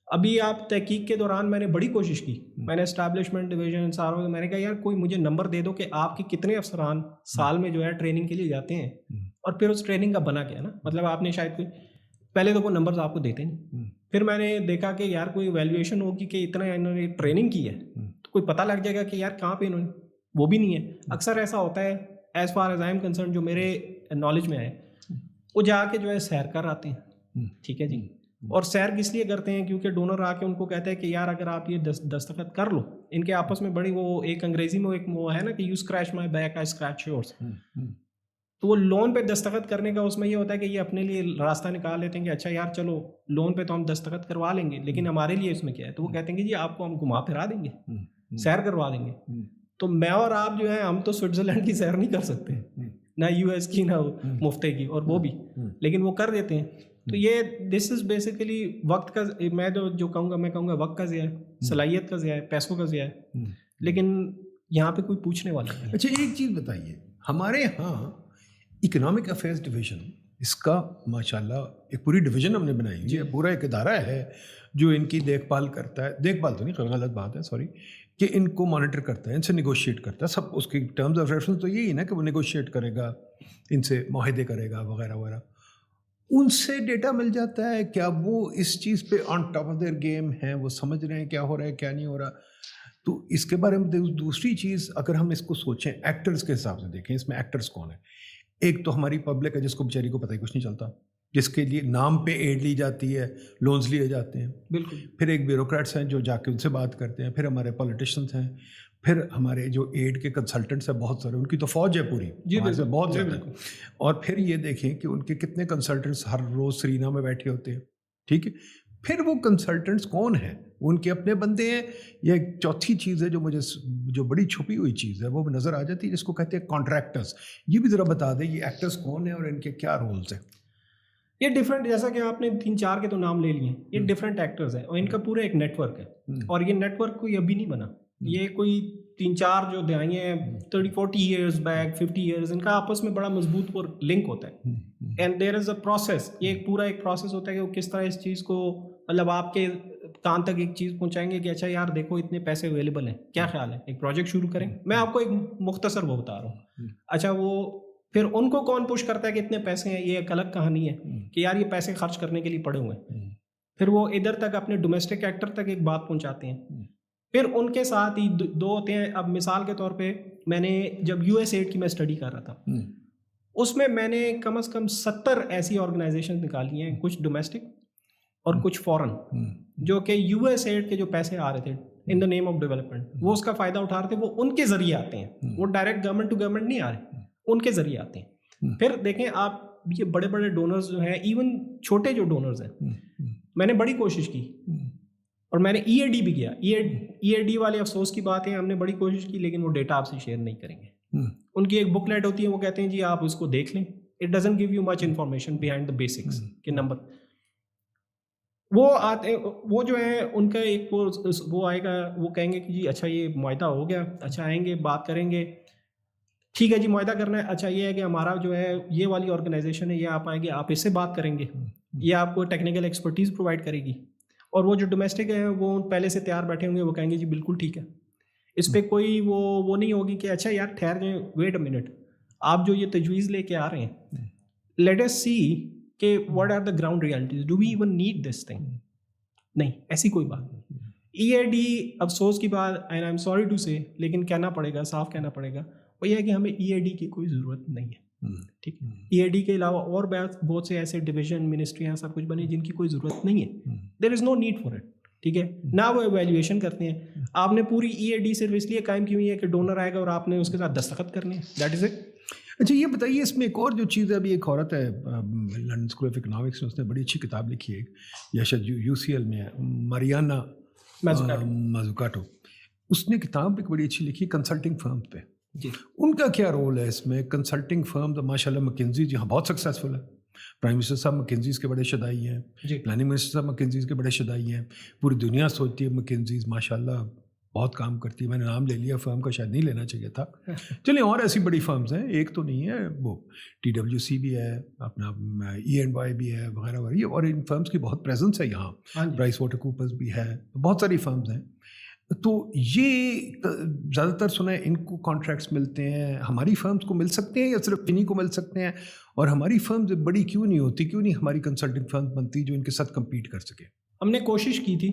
ابھی آپ تحقیق کے دوران میں نے بڑی کوشش کی, میں نے اسٹیبلشمنٹ ڈویژن ساروں میں نے کہا یار کوئی مجھے نمبر دے دو کہ آپ کے کتنے افسران سال میں جو ہے ٹریننگ کے لیے جاتے ہیں, اور پھر اس ٹریننگ کا بنا کیا نا, مطلب آپ نے شاید کوئی پہلے تو وہ نمبرز آپ کو دیتے نہیں. پھر میں نے دیکھا کہ یار کوئی ویلیویشن ہوگی کہ اتنا انہوں نے ٹریننگ کی ہے, تو کوئی پتہ لگ جائے گا کہ یار کہاں پہ انہوں نے وہ بھی نہیں ہے. اکثر ایسا ہوتا ہے as far as I am concern, جو میرے نالج میں ہے, وہ جا کے جو ہے سیر کر آتے ہیں, ٹھیک ہے جی, اور سیر کس لیے کرتے ہیں, کیونکہ ڈونر آ کے ان کو کہتے ہیں کہ یار اگر آپ یہ دستخط کر لو, ان کے آپس میں بڑی وہ ایک انگریزی میں ایک وہ ہے نا کہ you scratch my back I scratch yours, تو وہ لون پہ دستخط کرنے کا اس میں یہ ہوتا ہے کہ یہ اپنے لیے راستہ نکال لیتے ہیں کہ اچھا یار چلو لون پہ تو ہم دستخط کروا لیں گے, لیکن ہمارے لیے اس میں کیا ہے, تو وہ کہتے ہیں کہ جی آپ کو ہم گھما پھرا دیں گے, سیر کروا دیں گے. تو میں اور آپ جو ہیں ہم تو سوئٹزرلینڈ کی سیر نہیں کر سکتے, نہ یو ایس کی نہ مفتے کی, اور وہ بھی, لیکن وہ کر دیتے ہیں. تو یہ دس از بیسیکلی وقت کا, میں جو کہوں گا, میں کہوں گا وقت کا ضیاع ہے, صلاحیت کا ضیاع ہے, پیسوں کا ضیاع ہے, لیکن یہاں پہ کوئی پوچھنے والا نہیں.
اچھا ایک چیز بتائیے, ہمارے یہاں اکنامک افیئرس ڈویژن, اس کا ماشاءاللہ ایک پوری ڈویژن ہم نے بنائی ہوئی ہے, پورا ایک ادارہ ہے جو ان کی دیکھ بھال کرتا ہے, دیکھ بھال تو نہیں, غلط بات ہے, سوری, کہ ان کو مانیٹر کرتا ہے, ان سے نیگوشیٹ کرتا ہے, سب اس کی ٹرمز آف ریفرنس تو یہی نا کہ وہ نیگوشیٹ کرے گا, ان سے معاہدے کرے گا وغیرہ وغیرہ. ان سے ڈیٹا مل جاتا ہے, کیا وہ اس چیز پہ on top of their game ہیں, وہ سمجھ رہے ہیں کیا ہو رہا ہے کیا نہیں ہو رہا. تو اس کے بارے میں دوسری چیز, اگر ہم اس کو سوچیں ایکٹرز کے حساب سے دیکھیں, اس میں ایکٹرز کون ہیں. ایک تو ہماری پبلک ہے جس کو بیچاری کو پتہ ہی کچھ نہیں چلتا, جس کے لیے نام پہ ایڈ لی جاتی ہے, لونز لیے جاتے ہیں,
بالکل.
پھر ایک بیوروکریٹس ہیں جو جا کے ان سے بات کرتے ہیں, پھر ہمارے پولیٹیشینس ہیں, پھر ہمارے جو ایڈ کے کنسلٹنٹس ہیں بہت سارے, ان کی تو فوج ہے پوری,
جی
سے بہت زیادہ. اور پھر یہ دیکھیں کہ ان کے کتنے کنسلٹنٹس ہر روز سرینا میں بیٹھے ہوتے ہیں, ٹھیک ہے. پھر وہ کنسلٹنٹس کون ہیں, ان کے اپنے بندے ہیں. یہ ایک چوتھی چیز ہے جو مجھے, جو بڑی چھپی ہوئی چیز ہے وہ نظر آ جاتی ہے, جس کو کہتے ہیں کانٹریکٹرز. یہ بھی ذرا بتا دیں یہ ایکٹرز کون ہیں اور ان کے کیا رولز ہیں.
یہ ڈفرینٹ, جیسا کہ آپ نے 3-4 کے تو نام لے لیے, یہ ڈفرینٹ ایکٹرز ہیں اور ان کا پورا ایک نیٹ ورک ہے, اور یہ نیٹ ورک کوئی ابھی نہیں بنا, یہ کوئی 3-4 جو دہائیاں ہیں 30-40 ایئرز بیک, 50 ایئرز, ان کا آپس میں بڑا مضبوط اور لنک ہوتا ہے. And there is a process, یہ ایک پورا ایک پروسیس ہوتا ہے کہ وہ کس طرح اس چیز کو, مطلب آپ کے کان تک ایک چیز پہنچائیں گے کہ اچھا یار دیکھو اتنے پیسے اویلیبل ہیں, کیا خیال ہے ایک پروجیکٹ شروع کریں. میں آپ کو ایک مختصر وہ بتا رہا ہوں. اچھا وہ پھر ان کو کون پش کرتا ہے کہ اتنے پیسے ہیں, یہ ایک الگ کہانی ہے کہ یار یہ پیسے خرچ کرنے کے لیے پڑے ہوئے ہیں. پھر وہ ادھر تک اپنے ڈومیسٹک ایکٹر تک ایک بات پہنچاتے ہیں. پھر ان کے ساتھ ہی 2 ہوتے ہیں. اب مثال کے طور پہ میں نے جب یو ایس ایڈ کی میں اسٹڈی کر رہا تھا, اس میں نے کم از کم 70 ایسی آرگنائزیشن نکالی ہیں, کچھ ڈومیسٹک اور کچھ فورن, جو کہ یو ایس ایڈ کے جو پیسے آ رہے تھے ان دا نیم آف ڈیولپمنٹ, وہ اس کا فائدہ اٹھا رہے تھے, وہ ان کے ذریعے آتے ہیں, وہ ڈائریکٹ گورنمنٹ ٹو گورنمنٹ نہیں آ رہے, ان کے ذریعے آتے ہیں. پھر دیکھیں آپ یہ بڑے بڑے ڈونرز جو ہیں, ایون چھوٹے جو ڈونرز ہیں, میں نے بڑی کوشش کی اور میں نے ای اے ڈی بھی کیا. ای اے ڈی والے افسوس کی بات ہے, ہم نے بڑی کوشش کی لیکن وہ ڈیٹا آپ سے شیئر نہیں کریں گے. ان کی ایک بک لیٹ ہوتی ہے, وہ کہتے ہیں جی آپ اس کو دیکھ لیں, it doesn't give you much information behind the basics کے نمبر. وہ آتے ہیں, وہ جو ہے ان کا ایک وہ آئے گا, وہ کہیں گے کہ جی اچھا یہ معاہدہ ہو گیا, اچھا آئیں گے بات کریں گے, ٹھیک ہے جی معاہدہ کرنا ہے, اچھا یہ ہے کہ ہمارا جو ہے یہ والی آرگنائزیشن ہے, یہ آپ آئیں گے, آپ اس سے بات کریں گے, یہ آپ کو ٹیکنیکل ایکسپرٹیز پرووائڈ کرے گی. اور وہ جو ڈومیسٹک ہیں وہ پہلے سے تیار بیٹھے ہوں گے, وہ کہیں گے جی بالکل ٹھیک ہے, اس پہ کوئی وہ نہیں ہوگی کہ اچھا یار ٹھہر جائیں, ویٹ اے منٹ, آپ جو یہ تجویز لے کے آ رہے ہیں, لیٹ اس سی کہ what are the ground realities, do we even need this thing. نہیں, ایسی کوئی بات نہیں. ای اے ڈی افسوس کی بات, and I am sorry to say, لیکن کہنا پڑے گا, صاف کہنا پڑے گا, وہ یہ ہے کہ ہمیں ای اے ڈی کی کوئی ضرورت نہیں ہے. ٹھیک ہے, ای اے ڈی کے علاوہ اور بہت سے ایسے ڈویژن, منسٹریاں, سب کچھ بنے جن کی کوئی ضرورت نہیں ہے. دیر از نو نیڈ فار اٹ. ٹھیک ہے, نہ وہ ایویلیویشن کرتے ہیں. آپ نے پوری ای اے ڈی صرف اس لیے قائم کی ہوئی ہے کہ ڈونر آئے گا اور آپ نے اس کے ساتھ دستخط کرنے ہیں, دیٹ از اٹ.
اچھا یہ بتائیے, اس میں ایک اور جو چیز ہے, ابھی ایک عورت ہے لنڈن اسکول آف اکنامکس میں, اس نے بڑی اچھی کتاب لکھی ہے, یا شاید یو سی ایل میں ہے, ماریانا مازوکاٹو. اس نے کتاب ایک بڑی اچھی لکھی کنسلٹنگ فرمز پہ.
جی,
ان کا کیا رول ہے اس میں؟ کنسلٹنگ فرمز ماشاء اللہ مکنزی جہاں بہت سکسیزفل ہے, پرائم منسٹر صاحب مکنزیز کے بڑے شدائی ہیں, پلاننگ منسٹر صاحب مکنزیز کے بڑے شدائی ہیں, پوری دنیا سوچتی ہے مکنزیز ماشاء اللہ بہت کام کرتی ہے. میں نے نام لے لیا فرم کا, شاید نہیں لینا چاہیے تھا. چلیں اور ایسی بڑی فرمز ہیں, ایک تو نہیں ہے, وہ ٹی ڈبلیو سی بھی ہے, اپنا ای اینڈ وائی بھی ہے وغیرہ وغیرہ, اور ان فرمز کی بہت پریزنس ہے یہاں. پرائس واٹر کوپرز بھی ہے, بہت ساری فرمز ہیں. تو یہ زیادہ تر سنا ہے ان کو کانٹریکٹس ملتے ہیں, ہماری فرمز کو مل سکتے ہیں یا صرف انہیں کو مل سکتے ہیں؟ اور ہماری فرمز بڑی کیوں نہیں ہوتی, کیوں نہیں ہماری کنسلٹنگ فرمز بنتی جو ان کے ساتھ کمپیٹ کر سکے؟
ہم نے کوشش کی تھی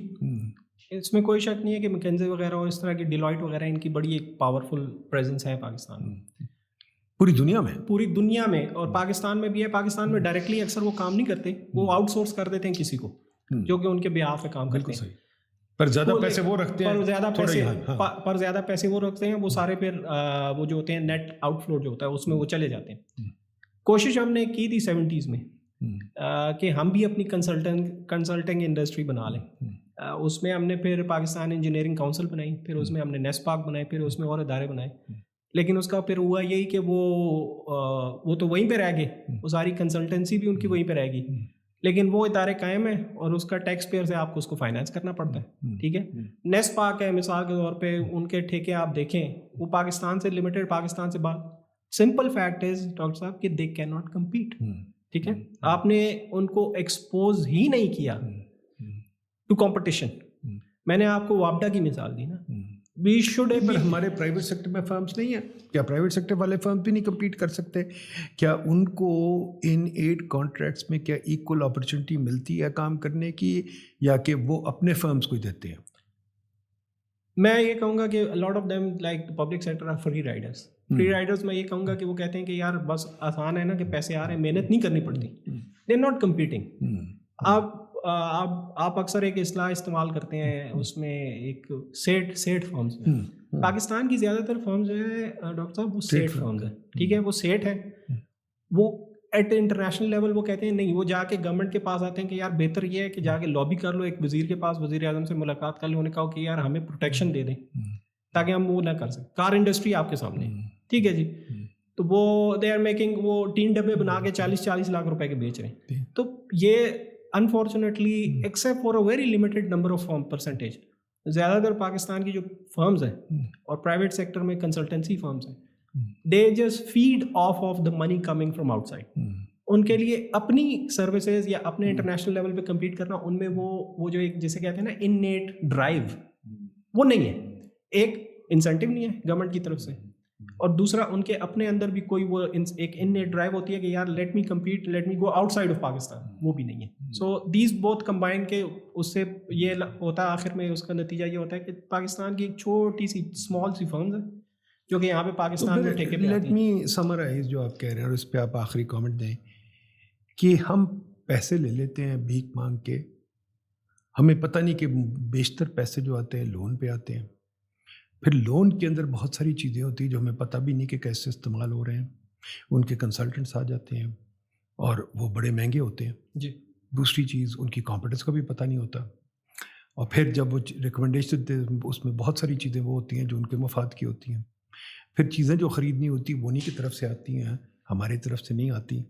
اس میں کوئی شک نہیں ہے کہ مکنزی وغیرہ اور اس طرح کی ڈیلائٹ وغیرہ ان کی بڑی ایک پاورفل پریزنس ہے پاکستان میں،
پوری دنیا میں، اور پاکستان میں بھی ہے. پاکستان میں ڈائریکٹلی اکثر وہ کام نہیں کرتے، وہ آؤٹ سورس کر دیتے ہیں کسی کو جو کہ ان کے بیہاف پہ کام کرتے ہیں. پر زیادہ پیسے وہ رکھتے ہیں،
پر زیادہ پیسے وہ رکھتے ہیں، وہ سارے پھر وہ جو ہوتے ہیں نیٹ آؤٹ فلو جو ہوتا ہے اس میں وہ چلے جاتے ہیں. کوشش ہم نے کی تھی 70s میں کہ ہم بھی اپنی کنسلٹنگ انڈسٹری بنا لیں. اس میں ہم نے پھر پاکستان انجینئرنگ کونسل بنائی، پھر اس میں ہم نے نیسپاک بنائے، پھر اس میں اور ادارے بنائے. لیکن اس کا پھر ہوا یہی کہ وہ تو وہیں پہ رہ گئے، وہ ساری کنسلٹنسی بھی ان کی وہیں پہ رہ گئی. لیکن وہ ادارے قائم ہیں اور اس کا ٹیکس پیئر سے آپ کو اس کو فائنانس کرنا پڑتا ہے. ٹھیک ہے، نیسپاک ہے مثال کے طور پہ، ان کے ٹھیکے آپ دیکھیں وہ پاکستان سے لمیٹڈ، پاکستان سے باہر. سمپل فیکٹ از ڈاکٹر صاحب کہ دے کین ناٹ کمپیٹ. ٹھیک ہے، آپ نے ان کو ایکسپوز ہی نہیں کیا ٹو کمپٹیشن. میں نے آپ کو وابڈا کی مثال دی نا. We should.
ہمارے پرائیویٹ سیکٹر میں فرمز نہیں ہیں کیا؟ پرائیویٹ سیکٹر والے فرمز بھی نہیں کمپیٹ کر سکتے کیا؟ ان کو ان 8 کانٹریکٹس میں کیا ایکول اپرچونٹی ملتی ہے کام کرنے کی، یا کہ وہ اپنے فرمز کو دیتے ہیں؟
میں یہ کہوں گا کہ lot of them like public sector are free riders. Free riders میں یہ کہوں گا کہ وہ کہتے ہیں کہ یار بس آسان ہے نا کہ پیسے آ رہے ہیں، محنت نہیں کرنی پڑتی. They are not competing. آپ اکثر ایک اصطلاح استعمال کرتے ہیں اس میں ایک سیٹ فرمز میں. پاکستان کی زیادہ تر فرمز جو ہے ڈاکٹر صاحب وہ سیٹ فرمز ہیں. ٹھیک ہے، وہ سیٹ ہے. وہ ایٹ انٹرنیشنل لیول وہ کہتے ہیں نہیں، وہ جا کے گورنمنٹ کے پاس آتے ہیں کہ یار بہتر یہ ہے کہ جا کے لابی کر لو، ایک وزیر کے پاس، وزیر اعظم سے ملاقات کر لو، انہوں نے کہا کہ یار ہمیں پروٹیکشن دے دیں تاکہ ہم وہ نہ کر سکیں. کار انڈسٹری آپ کے سامنے، ٹھیک ہے جی، تو وہ دے آر میکنگ، وہ 3 ڈبے بنا کے 40 لاکھ روپے کے بیچ رہے ہیں. تو یہ unfortunately except for a very limited number of percentage, زیادہ تر پاکستان کی جو فرمز ہیں اور پرائیویٹ سیکٹر میں کنسلٹنسی فرمز ہیں، they just feed off of the money coming from outside. ان کے لیے اپنی سروسز یا اپنے انٹرنیشنل لیول پہ کمپیٹ کرنا، ان میں وہ جو ایک جسے کہتے ہیں نا انیٹ ڈرائیو، وہ نہیں ہے. ایک انسینٹیو نہیں ہے گورنمنٹ کی طرف سے، اور دوسرا ان کے اپنے اندر بھی کوئی وہ ایک انیٹ ڈرائیو ہوتی ہے کہ یار let me compete, let me go out side of Pakistan, وہ بھی نہیں ہے. سو دیز بوتھ کمبائن کے اس سے یہ ہوتا ہے آخر میں اس کا نتیجہ یہ ہوتا ہے کہ پاکستان کی ایک چھوٹی سی اسمال سی فرمز ہے جو کہ یہاں پہ پاکستان میں ٹھیکے پہ آتی ہیں.
لیٹ می سمرائز جو آپ کہہ رہے ہیں، اور اس پہ آپ آخری کامنٹ دیں کہ ہم پیسے لے لیتے ہیں بھیک مانگ کے، ہمیں پتہ نہیں کہ بیشتر پیسے جو آتے ہیں لون پہ آتے ہیں. پھر لون کے اندر بہت ساری چیزیں ہوتی ہیں جو ہمیں پتہ بھی نہیں کہ کیسے استعمال ہو رہے ہیں. ان کے کنسلٹنٹس آ جاتے ہیں اور وہ بڑے مہنگے ہوتے ہیں
جی.
دوسری چیز ان کی کمپیٹنس کا بھی پتہ نہیں ہوتا. اور پھر جب وہ ریکمنڈیشن اس میں بہت ساری چیزیں وہ ہوتی ہیں جو ان کے مفاد کی ہوتی ہیں. پھر چیزیں جو خریدنی ہوتی ہیں وہ انہیں کی طرف سے آتی ہیں، ہماری طرف سے نہیں آتی،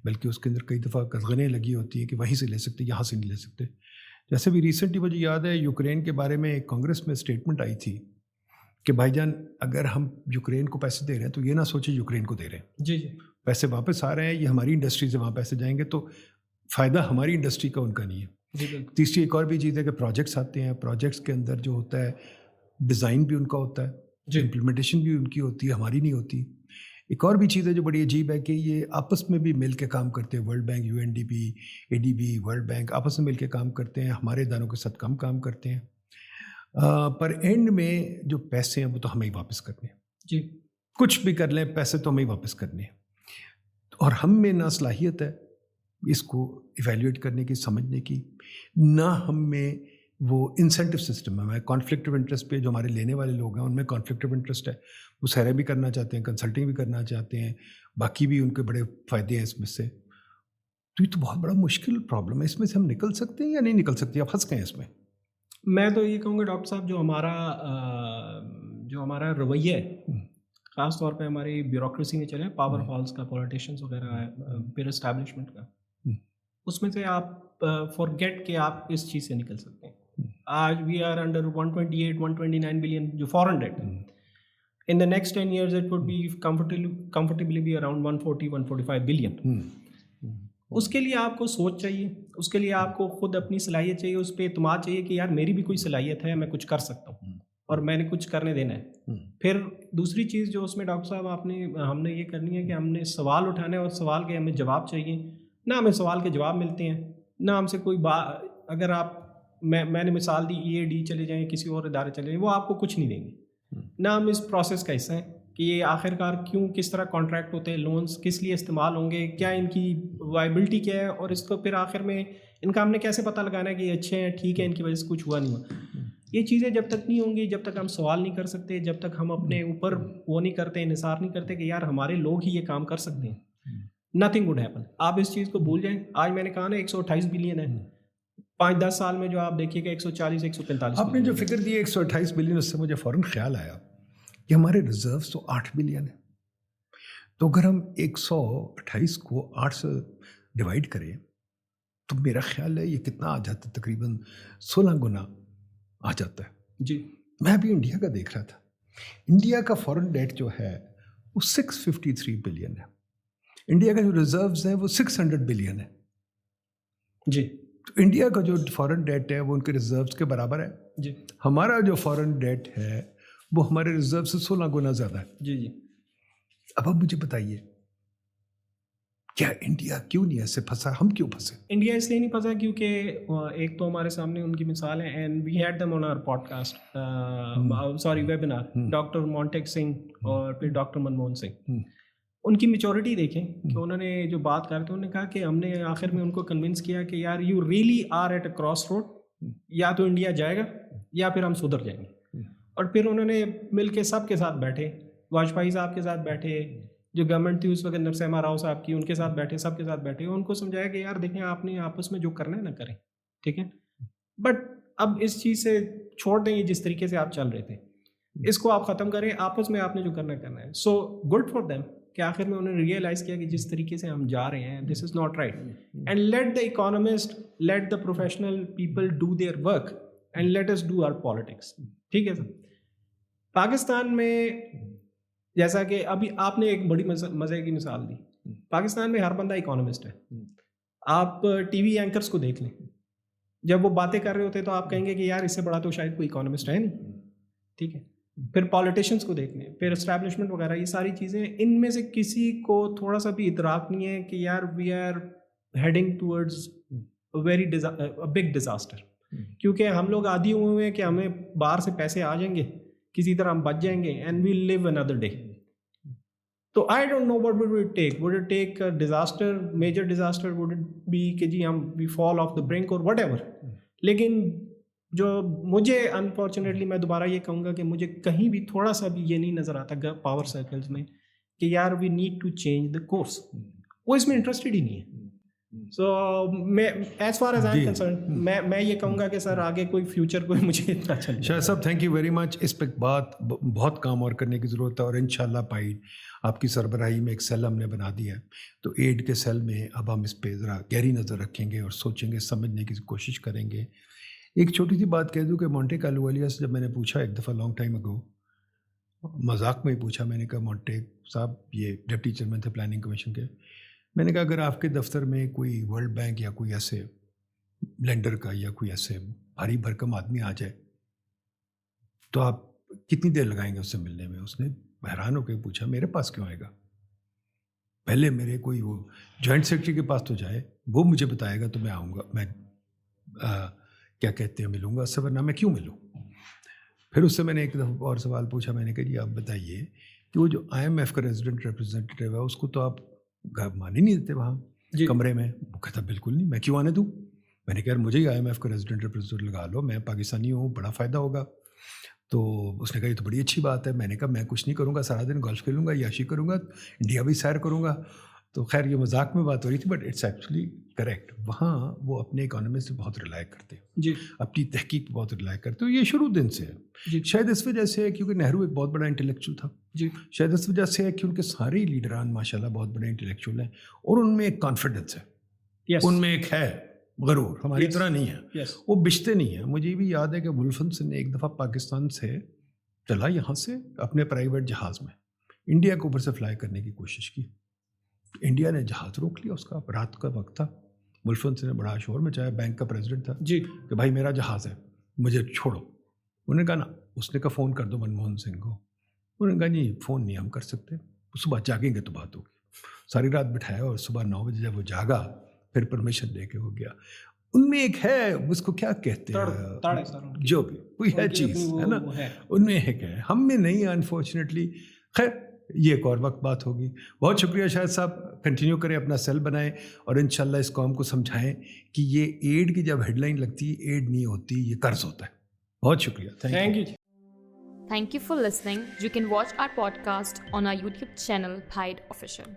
بلکہ اس کے اندر کئی دفعہ قزغنیں لگی ہوتی ہیں کہ وہیں سے لے سکتے، یہاں سے نہیں لے سکتے. جیسے بھی ریسنٹلی مجھے یاد ہے یوکرین کے بارے میں ایک کانگریس میں اسٹیٹمنٹ آئی تھی کہ بھائی جان اگر ہم یوکرین کو پیسے دے رہے ہیں تو یہ نہ سوچیں یوکرین کو دے رہے ہیں.
جی جی.
پیسے واپس آ رہے ہیں، یہ ہماری انڈسٹری سے وہاں پیسے جائیں گے تو فائدہ ہماری انڈسٹری کا ان کا نہیں ہے. تیسری ایک اور بھی چیز ہے کہ پروجیکٹس آتے ہیں، پروجیکٹس کے اندر جو ہوتا ہے ڈیزائن بھی ان کا ہوتا ہے، امپلیمنٹیشن بھی ان کی ہوتی ہے، ہماری نہیں ہوتی. ایک اور بھی چیز ہے جو بڑی عجیب ہے کہ یہ آپس میں بھی مل کے کام کرتے ہیں. World bank, UNDP، ADB، world bank آپس میں مل کے کام کرتے ہیں، ہمارے اداروں کے ساتھ کام کرتے ہیں. پر اینڈ میں جو پیسے ہیں وہ تو ہمیں ہی واپس کرنے ہیں.
جی.
کچھ بھی کر لیں پیسے تو ہمیں ہی واپس کرنے ہیں. اور ہم میں نہ صلاحیت ہے اس کو ایویلیویٹ کرنے کی، سمجھنے کی، نہ ہم میں وہ انسینٹیو سسٹم ہے. میں کانفلکٹ آف انٹرسٹ پہ جو ہمارے لینے والے لوگ ہیں ان میں کانفلکٹ آف انٹرسٹ ہے، وہ سیرے بھی کرنا چاہتے ہیں، کنسلٹنگ بھی کرنا چاہتے ہیں، باقی بھی ان کے بڑے فائدے ہیں اس میں سے. تو یہ تو بہت بڑا مشکل پرابلم ہے. اس میں سے ہم نکل سکتے ہیں یا نہیں نکل سکتے؟ آپ پھنس گئے ہیں اس میں.
میں تو یہ کہوں گا ڈاکٹر صاحب جو ہمارا رویہ ہے، خاص طور پہ ہماری بیوروکریسی میں چلے، پاور ہالس کا، پولیٹیشینس وغیرہ ہے، پھر اسٹیبلشمنٹ کا، اس میں سے آپ فارگیٹ کہ آپ اس چیز سے نکل سکتے ہیں. آج وی آر انڈر 129 بلین جو فارن ڈیٹ ہے. ان the next 10 years it would be comfortably be around 140-145 billion. اس کے لیے آپ کو سوچ چاہیے، اس کے لیے آپ کو خود اپنی صلاحیت چاہیے، اس پہ اعتماد چاہیے کہ یار میری بھی کوئی صلاحیت ہے، میں کچھ کر سکتا ہوں اور میں نے کچھ کرنے دینا ہے. پھر دوسری چیز جو اس میں ڈاکٹر صاحب ہم نے یہ کرنی ہے کہ ہم نے سوال اٹھانے اور سوال کے ہمیں جواب چاہیے. نہ ہمیں سوال کے جواب ملتے ہیں، نہ ہم سے کوئی اگر آپ میں نے مثال دی EAD چلے جائیں, کسی اور ادارے چلے جائیں, وہ آپ کو کچھ نہیں دیں گے. نہ ہم اس پروسیس کا حصہ ہیں کہ یہ آخر کار کیوں, کس طرح کانٹریکٹ ہوتے ہیں, لونز کس لیے استعمال ہوں گے, کیا ان کی وائبلٹی کیا ہے, اور اس کو پھر آخر میں ان کا ہم نے کیسے پتہ لگانا ہے کہ یہ اچھے ہیں, ٹھیک ہے, ان کی وجہ سے کچھ ہوا نہیں ہوا. یہ چیزیں جب تک نہیں ہوں گی, جب تک ہم سوال نہیں کر سکتے, جب تک ہم اپنے اوپر وہ نہیں کرتے, انحصار نہیں کرتے کہ یار ہمارے لوگ ہی یہ کام کر سکتے ہیں, نتھنگ وڈ ہیپن. آپ اس چیز کو بھول جائیں. آج میں نے کہا نا 128 بلین ہے, 5-10 سال میں جو آپ دیکھیے گا 140-145.
آپ نے جو فکر دی 128 بلین, اس سے مجھے فوراً خیال آیا کہ ہمارے ریزروز تو 8 بلین ہیں. تو اگر ہم 128 کو 8 سے ڈیوائڈ کریں تو میرا خیال ہے یہ کتنا آ جاتا ہے, تقریباً 16 گنا آ جاتا ہے.
جی
میں ابھی انڈیا کا دیکھ رہا تھا. انڈیا کا فورن ڈیٹ جو ہے وہ 653 بلین ہے. انڈیا کا جو ریزروز ہیں وہ 600 بلین ہے.
جی
تو انڈیا کا جو فورن ڈیٹ ہے وہ ان کے ریزروز کے برابر ہے.
جی
ہمارا جو فورن ڈیٹ ہے وہ ہمارے ریزرو سے 16 گنا زیادہ ہے.
جی جی
اب مجھے بتائیے کیا انڈیا کیوں نہیں ایسے پھنسا, ہم کیوں پھنسے؟
انڈیا اس لیے نہیں پھنسا کیونکہ ایک تو ہمارے سامنے ان کی مثال ہے, and we had them on our podcast, sorry webinar, doctor Montek Singh اور پھر ڈاکٹر منموہن سنگھ. ان کی میچورٹی دیکھیں کہ انہوں نے جو بات کر تھے, انہوں نے کہا کہ ہم نے آخر میں ان کو کنونس کیا کہ یار you really are at a cross road, یا تو انڈیا جائے گا یا پھر ہم سدھر جائیں گے. اور پھر انہوں نے مل کے سب کے ساتھ بیٹھے, واجپئی صاحب کے ساتھ بیٹھے, جو گورنمنٹ تھی اس وقت نرسمہ راؤ صاحب کی, ان کے ساتھ بیٹھے, سب کے ساتھ بیٹھے, ان کو سمجھایا کہ یار دیکھیں آپ نے آپس میں جو کرنا ہے نہ کریں, ٹھیک ہے, بٹ اب اس چیز سے چھوڑ دیں یہ جس طریقے سے آپ چل رہے تھے, اس کو آپ ختم کریں, آپس میں آپ نے جو کرنا ہے. سو گڈ فار دیم کہ آخر میں انہوں نے ریئلائز کیا کہ جس طریقے سے ہم جا رہے ہیں this is not right, and let the economist, let the professional people do their work and let us do our politics. ٹھیک ہے سر. پاکستان میں جیسا کہ ابھی آپ نے ایک بڑی مزے کی مثال دی, پاکستان میں ہر بندہ اکانومسٹ ہے. آپ ٹی وی اینکرز کو دیکھ لیں, جب وہ باتیں کر رہے ہوتے تو آپ کہیں گے کہ یار اس سے بڑا تو شاید کوئی اکانومسٹ ہے نہیں, ٹھیک ہے. پھر پالیٹیشینس کو دیکھ لیں, پھر اسٹیبلشمنٹ وغیرہ, یہ ساری چیزیں, ان میں سے کسی کو تھوڑا سا بھی ادراک نہیں ہے کہ یار we are heading towards very big disaster. کیونکہ ہم لوگ عادی ہوئے ہیں کہ ہمیں باہر سے پیسے آ جائیں گے, کسی طرح ہم بچ جائیں گے, اینڈ وی لیو اندر ڈے. تو I don't know what would it take, would it take disaster, major disaster, would it be کہ جی ہم وی فال آف دا برنک اور وٹ ایور. لیکن جو مجھے انفارچونیٹلی میں دوبارہ یہ کہوں گا کہ مجھے کہیں بھی تھوڑا سا بھی یہ نہیں نظر آتا پاور سرکلز میں کہ یار we need to change the course, وہ اس میں انٹرسٹڈ ہی نہیں ہے. سو میں as far as I am concern میں یہ کہوں گا کہ سر آگے کوئی فیوچر کوئی مجھے اتنا اچھا نہیں.
شاہ صاحب تھینک یو ویری مچ. اس پہ بہت کام اور کرنے کی ضرورت ہے, اور انشاءاللہ پائیڈ آپ کی سربراہی میں ایک سیل ہم نے بنا دیا ہے, تو ایڈ کے سیل میں اب ہم اس پہ ذرا گہری نظر رکھیں گے اور سوچیں گے, سمجھنے کی کوشش کریں گے. ایک چھوٹی سی بات کہہ دوں کہ مونٹیک اہلولیہ سے جب میں نے پوچھا ایک دفعہ لانگ ٹائم اگو, مذاق میں ہی پوچھا, میں نے کہا مونٹیک صاحب یہ ڈپٹی چیئرمین تھے پلاننگ کمیشن کے, میں نے کہا اگر آپ کے دفتر میں کوئی ورلڈ بینک یا کوئی ایسے لینڈر کا یا کوئی ایسے بھاری بھرکم آدمی آ جائے تو آپ کتنی دیر لگائیں گے اس سے ملنے میں؟ اس نے حیران ہو کے پوچھا میرے پاس کیوں آئے گا, پہلے میرے کوئی وہ جوائنٹ سیکرٹری کے پاس تو جائے, وہ مجھے بتائے گا تو میں آؤں گا, میں کیا کہتے ہیں ملوں گا, اس سے ورنہ میں کیوں ملوں. پھر اس سے میں نے ایک دفعہ اور سوال پوچھا, میں نے کہا جی آپ بتائیے کہ وہ جو IMF کا ریزیڈنٹ ریپرزینٹیو ہے اس کو تو آپ مان ہی نہیں دیتے وہاں کمرے میں. وہ کہتا بالکل نہیں, میں کیوں آنے دوں. میں نے کہا مجھے ہی IMF کا ریزیڈنٹ ریپرزینٹیو لگا لو, میں پاکستانی ہوں, بڑا فائدہ ہوگا. تو اس نے کہا یہ تو بڑی اچھی بات ہے. میں نے کہا میں کچھ نہیں کروں گا, سارا دن گولف کھیلوں گا, یاشی کروں گا, انڈیا بھی سیر کروں گا. تو خیر یہ مذاق میں بات ہو رہی تھی, بٹ اٹس ایکچولی کریکٹ. وہاں وہ اپنے اکانومی سے بہت ریلائی کرتے ہیں,
جی
اپنی تحقیق پہ بہت ریلائی کرتے ہیں. یہ شروع دن سے ہے.
جی
شاید اس وجہ سے ہے کیونکہ نہرو ایک بہت بڑا انٹلیکچوئل تھا.
جی
شاید اس وجہ سے ہے کہ ان کے سارے لیڈران ماشاءاللہ بہت بڑے انٹلیکچوئل ہیں, اور ان میں ایک کانفیڈنس ہے, ان میں ایک ہے غرور, ہماری طرح نہیں ہے, وہ بچتے نہیں ہیں. مجھے بھی یاد ہے کہ ولفن سے نے ایک دفعہ پاکستان سے چلا یہاں سے اپنے پرائیویٹ جہاز میں انڈیا کے اوپر سے فلائی کرنے کی کوشش کی. انڈیا نے جہاز روک لیا, اس کا رات کا وقت تھا. ولفن سے نے بڑا شور مچایا, بینک کا پریزیڈنٹ تھا,
جی
کہ بھائی میرا جہاز ہے, مجھے چھوڑو. انہوں نے کہا نا, اس نے کہا فون کر دو منموہن سنگھ کو. انہوں نے کہا نہیں فون نہیں ہم کر سکتے, صبح جاگیں گے تو بات ہوگی. ساری رات بٹھایا اور صبح 9 بجے جب وہ جاگا پھر پرمیشن لے کے ہو گیا. ان میں ایک ہے اس کو کیا کہتے
تڑ ہے
ہیں
سر ان کی،
جو بھی کوئی ہے
ان کی
چیز
اپنی وہ
ہے نا
ہے۔
ان میں ایک ہے ہم میں نہیں ہے انفارچونیٹلی. خیر یہ ایک اور وقت بات ہوگی. بہت شکریہ شاہد صاحب. کنٹینیو کریں اپنا سیل بنائیں اور انشاءاللہ اس قوم کو سمجھائیں کہ یہ ایڈ کی جب ہیڈ لائن لگتی ہے ایڈ نہیں ہوتی یہ قرض ہوتا ہے. بہت شکریہ.
Thank you.
Thank you for listening. You can watch our podcast on our YouTube channel, Bhide Official.